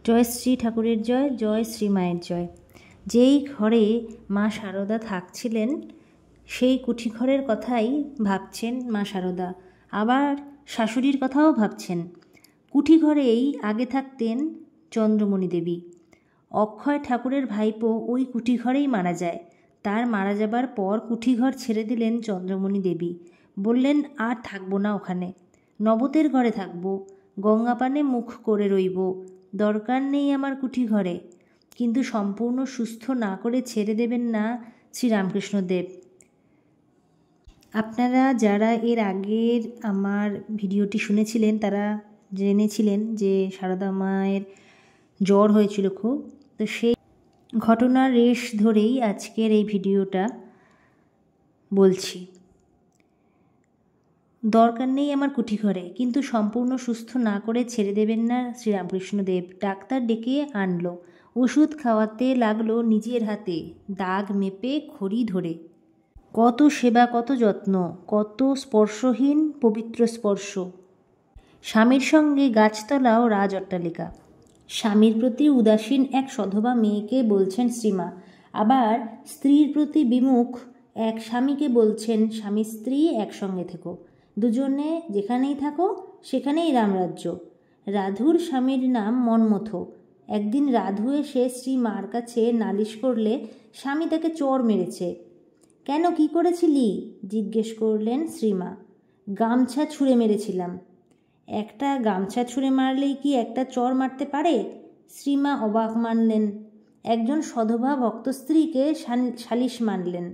জয় শ্রী ঠাকুরের জয়, জয় শ্রী মায়ের জয়। যেই ঘরে মা শারদা থাকছিলেন সেই কুঠিঘরের কথাই ভাবছেন মা শারদা, আবার শাশুড়ির কথাও ভাবছেন। কুঠিঘরেই আগে থাকতেন চন্দ্রমণি দেবী। অক্ষয় ঠাকুরের ভাইপো ওই কুঠিঘরেই মারা যায়। তার মারা যাবার পর কুঠিঘর ছেড়ে দিলেন চন্দ্রমণি দেবী। বললেন, আর থাকবো না ওখানে, নবতের ঘরে থাকবো, গঙ্গাপানে মুখ করে রইব, দরকার নেই আমার কুঠিঘরে। কিন্তু সম্পূর্ণ সুস্থ না করে ছেড়ে দেবেন না শ্রীরামকৃষ্ণদেব। আপনারা যারা এর আগের আমার ভিডিওটি শুনেছিলেন তারা জেনেছিলেন যে সারদা মায়ের জ্বর হয়েছিল খুব। তো সেই ঘটনার রেশ ধরেই আজকের এই ভিডিওটা বলছি। দরকার নেই আমার কুঠিঘরে, কিন্তু সম্পূর্ণ সুস্থ না করে ছেড়ে দেবেন না শ্রীরামকৃষ্ণদেব। ডাক্তার ডেকে আনলো, ওষুধ খাওয়াতে লাগলো নিজের হাতে, দাগ মেপে খড়ি ধরে। কত সেবা, কত যত্ন, কত স্পর্শহীন পবিত্র স্পর্শ। স্বামীর সঙ্গে গাছতলাও রাজ অট্টালিকা। স্বামীর প্রতি উদাসীন এক সধবা মেয়েকে বলছেন শ্রীমা, আবার স্ত্রীর প্রতি বিমুখ এক স্বামীকে বলছেন স্বামী স্ত্রী একসঙ্গে থেকো, দুজনে যেখানেই থাকো সেখানেই রামরাজ্য। রাধুর স্বামীর নাম মন্মথ। একদিন রাধু এসে শ্রীমার কাছে নালিশ করলে স্বামী তাকে চড় মেরেছে। কেন, কি করেছিলি জিজ্ঞেস করলেন শ্রীমা। গামছা ছুঁড়ে মেরেছিলাম। একটা গামছা ছুঁড়ে মারলেই কি একটা চড় মারতে পারে? শ্রীমা অবাক মানলেন। একজন সধবা ভক্ত স্ত্রীকে সালিশ মানলেন।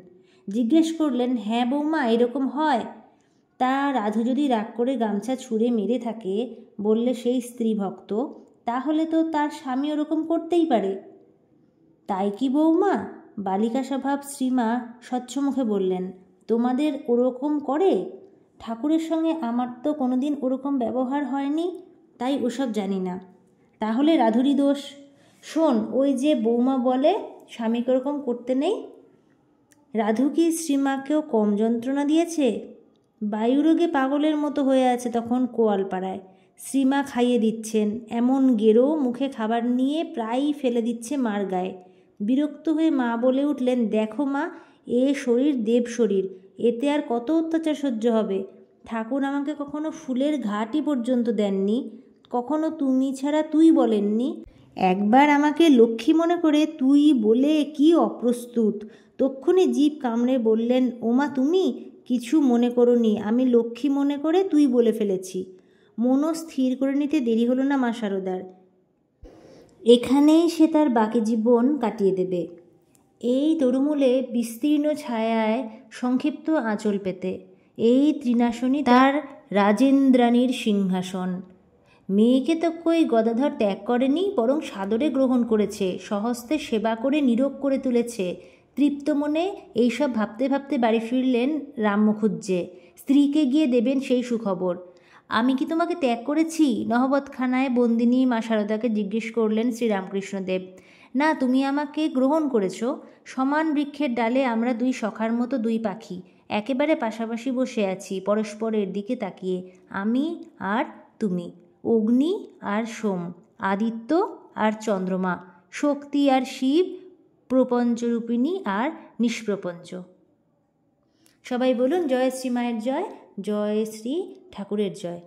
জিজ্ঞেস করলেন, হ্যাঁ বৌমা, এরকম হয়? তা রাধু যদি রাগ করে গামছা ছুঁড়ে মেরে থাকে বললে সেই স্ত্রী ভক্ত, তাহলে তো তার স্বামী ওরকম করতেই পারে। তাই কি বৌমা? বালিকা স্বভাব শ্রীমা স্বচ্ছমুখে বললেন, তোমাদের ওরকম করে? ঠাকুরের সঙ্গে আমার তো কোনোদিন ওরকম ব্যবহার হয়নি, তাই ওসব জানি না। তাহলে রাধুরই দোষ। শোন, ওই যে বৌমা বলে স্বামীকে ওরকম করতে নেই, রাধু কি শ্রীমাকেও কম যন্ত্রণা দিয়েছে? বায়ুরোগে পাগলের মতো হয়ে আছে তখন কোয়ালপাড়ায়। শ্রীমা খাইয়ে দিচ্ছেন, এমন গেরো মুখে খাবার নিয়ে প্রায়ই ফেলে দিচ্ছে মার গায়ে। বিরক্ত হয়ে মা বলে উঠলেন, দেখো মা, এ শরীর দেব শরীর, এতে আর কত অত্যাচার সহ্য হবে? ঠাকুর আমাকে কখনো ফুলের ঘাটই পর্যন্ত দেননি, কখনো তুমি ছাড়া তুই বলেননি। একবার আমাকে লক্ষ্মী মনে করে তুই বলে কি অপ্রস্তুত। তক্ষুনি জিভ কামড়ে বললেন, ওমা তুমি কিছু মনে করোনি, আমি লক্ষ্মী মনে করে তুই বলে ফেলেছি। মনও স্থির করে নিতে দেরি হলো না মা শারদার। এখানেই সে তার বাকি জীবন কাটিয়ে দেবে, এই তরুমূলে বিস্তীর্ণ ছায়ায় সংক্ষিপ্ত আঁচল পেতে। এই তৃণাসনই তার রাজেন্দ্রাণীর সিংহাসন। মেয়েকে তো কই গদাধর ত্যাগ করেনি, বরং সাদরে গ্রহণ করেছে, স্বহস্তে সেবা করে নীরোগ করে তুলেছে। তৃপ্ত মনে এইসব ভাবতে ভাবতে বাড়ি ফিরলেন রামমুখুজ্জে। স্ত্রীকে গিয়ে দেবেন সেই সুখবর। আমি কি তোমাকে ত্যাগ করেছি? নহবতখানায় বন্দিনী মা শারদাকে জিজ্ঞেস করলেন শ্রীরামকৃষ্ণদেব। না, তুমি আমাকে গ্রহণ করেছ। সমান বৃক্ষের ডালে আমরা দুই সখার মতো দুই পাখি একেবারে পাশাপাশি বসে আছি, পরস্পরের দিকে তাকিয়ে। আমি আর তুমি, অগ্নি আর সোম, আদিত্য আর চন্দ্রমা, শক্তি আর শিব, প্রপঞ্চরূপিণী আর নিষ্প্রপঞ্চ। সবাই বলুন, জয় শ্রী মায়ের জয়, জয় শ্রী ঠাকুরের জয়।